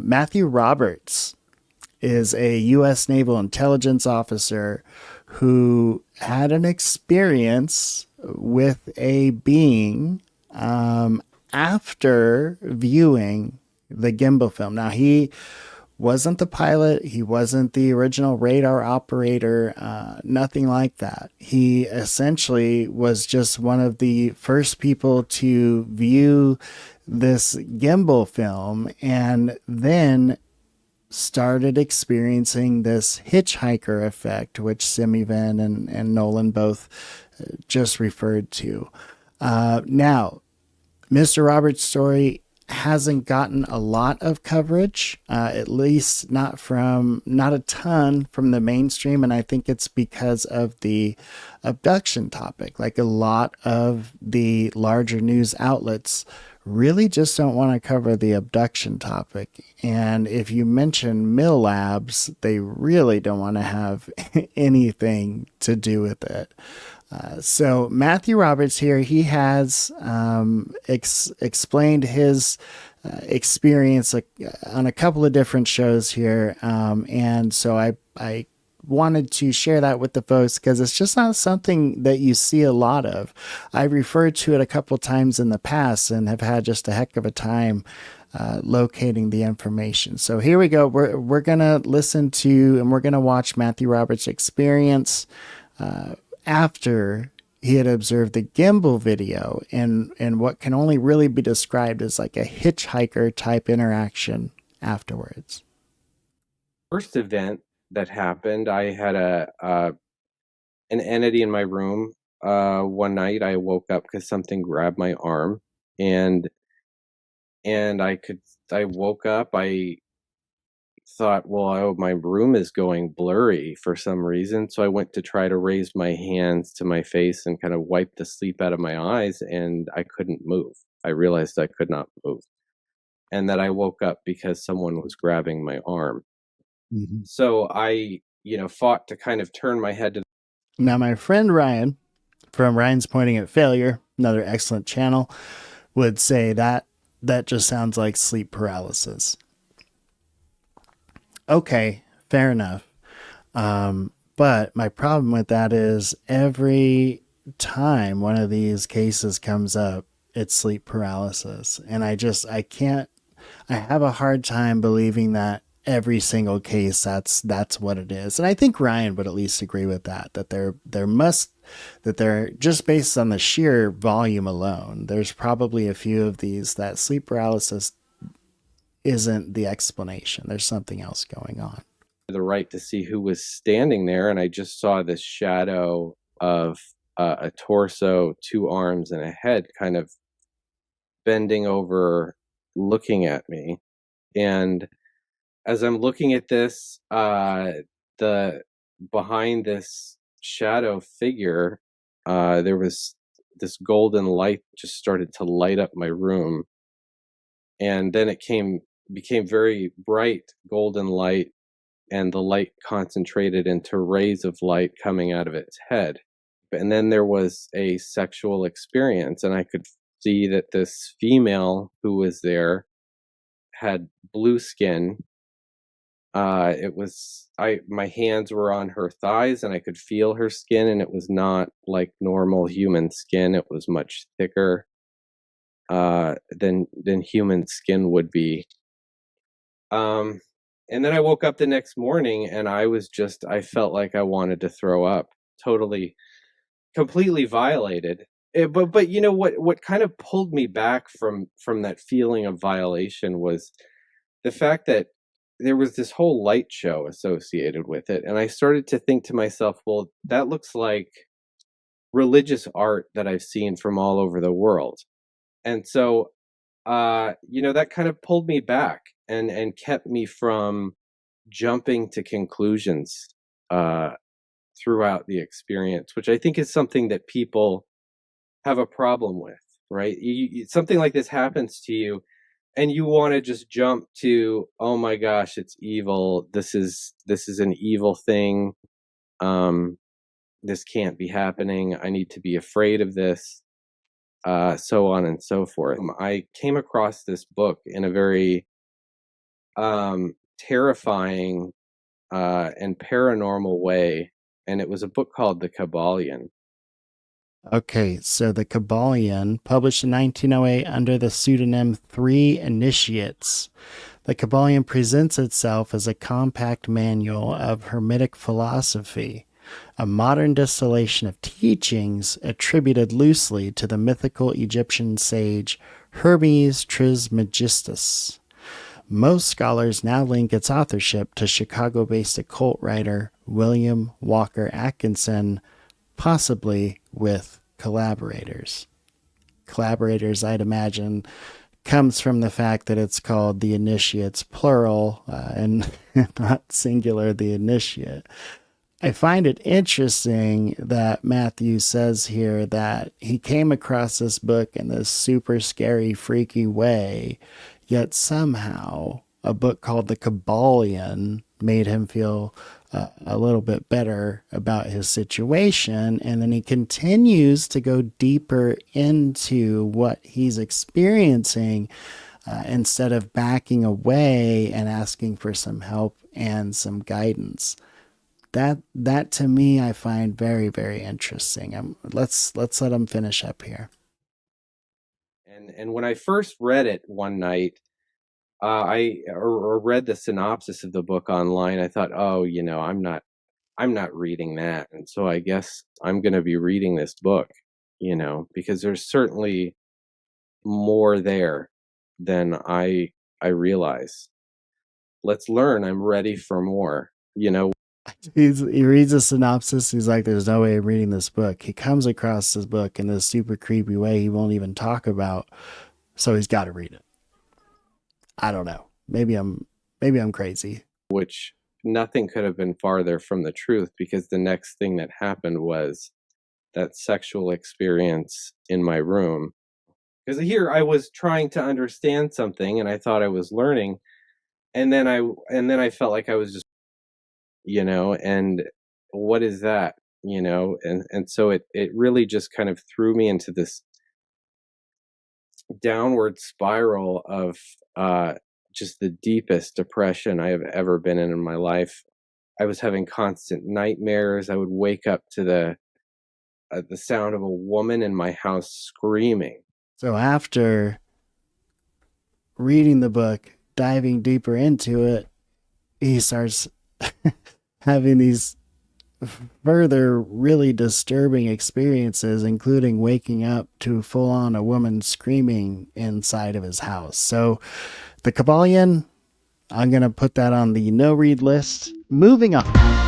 Matthew Roberts is a U.S. Naval intelligence officer who had an experience with a being after viewing the Gimbal film. Now, he wasn't the pilot, he wasn't the original radar operator, nothing like that. He essentially was just one of the first people to view this Gimbal film and then started experiencing this hitchhiker effect, which Simivan and Nolan both just referred to. Now, Mr. Roberts' story hasn't gotten a lot of coverage, at least not a ton from the mainstream, and I think it's because of the abduction topic. Like a lot of the larger news outlets really just don't want to cover the abduction topic. And if you mention Mill Labs, they really don't want to have anything to do with it. So Matthew Roberts here, he has explained his experience on a couple of different shows here. And so I wanted to share that with the folks because it's just not something that you see a lot of. I've referred to it a couple times in the past and have had just a heck of a time locating the information. So here we go. We're going to listen to and we're going to watch Matthew Roberts' experience after he had observed the Gimbal video and what can only really be described as like a hitchhiker type interaction afterwards. First event that happened, I had an entity in my room. One night I woke up because something grabbed my arm, and I woke up. I thought, well, oh, my room is going blurry for some reason. So I went to try to raise my hands to my face and kind of wipe the sleep out of my eyes, and I couldn't move. I realized I could not move, and that I woke up because someone was grabbing my arm. Mm-hmm. So I, fought to kind of turn my head to. Now, my friend Ryan, from Ryan's Pointing at Failure, another excellent channel, would say that just sounds like sleep paralysis. Okay, fair enough. But my problem with that is every time one of these cases comes up, it's sleep paralysis. And I have a hard time believing that every single case that's what it is. And I think Ryan would at least agree with that they're just based on the sheer volume alone. There's probably a few of these that sleep paralysis isn't the explanation. There's something else going on. The right to see who was standing there, and I just saw this shadow of a torso, two arms, and a head kind of bending over, looking at me. And as I'm looking at this, the behind this shadow figure, there was this golden light just started to light up my room, and then it became very bright golden light, and the light concentrated into rays of light coming out of its head. And then there was a sexual experience, and I could see that this female who was there had blue skin. My hands were on her thighs and I could feel her skin, and it was not like normal human skin. It was much thicker than human skin would be. And then I woke up the next morning and I felt like I wanted to throw up, totally, completely violated. But you know what kind of pulled me back from that feeling of violation was the fact that there was this whole light show associated with it. And I started to think to myself, well, that looks like religious art that I've seen from all over the world. And so, that kind of pulled me back and kept me from jumping to conclusions throughout the experience, which I think is something that people have a problem with, right? Something like this happens to you, and you want to just jump to, oh my gosh, it's evil. This is an evil thing. This can't be happening. I need to be afraid of this. So on and so forth. I came across this book in a very terrifying and paranormal way, and it was a book called The Kabbalion. Okay, so the Kabbalion, published in 1908 under the pseudonym Three Initiates. The Kabbalion presents itself as a compact manual of Hermetic philosophy, a modern distillation of teachings attributed loosely to the mythical Egyptian sage Hermes Trismegistus. Most scholars now link its authorship to Chicago based occult writer William Walker Atkinson, possibly with collaborators. Collaborators, I'd imagine, comes from the fact that it's called the initiates, plural, and not singular, the initiate. I find it interesting that Matthew says here that he came across this book in this super scary, freaky way, yet somehow a book called The Kabbalion made him feel a little bit better about his situation. And then he continues to go deeper into what he's experiencing instead of backing away and asking for some help and some guidance. That to me I find very, very interesting. Let's let him finish up here. And when I first read it one night, or read the synopsis of the book online, I thought, oh, I'm not reading that, and so I guess I'm going to be reading this book, because there's certainly more there than I realize. Let's learn. I'm ready for more. He reads a synopsis. He's like, "There's no way I'm reading this book." He comes across this book in this super creepy way he won't even talk about, so he's got to read it. I don't know. Maybe I'm crazy. Which nothing could have been farther from the truth, because the next thing that happened was that sexual experience in my room. Because here I was trying to understand something and I thought I was learning, and then I felt like I was just, and what is that? And so it really just kind of threw me into this downward spiral of just the deepest depression I have ever been in my life. I was having constant nightmares. I would wake up to the sound of a woman in my house screaming. So after reading the book, diving deeper into it, he starts having these further really disturbing experiences, including waking up to full on a woman screaming inside of his house. So, the Kabbalion, I'm going to put that on the no read list. Moving on.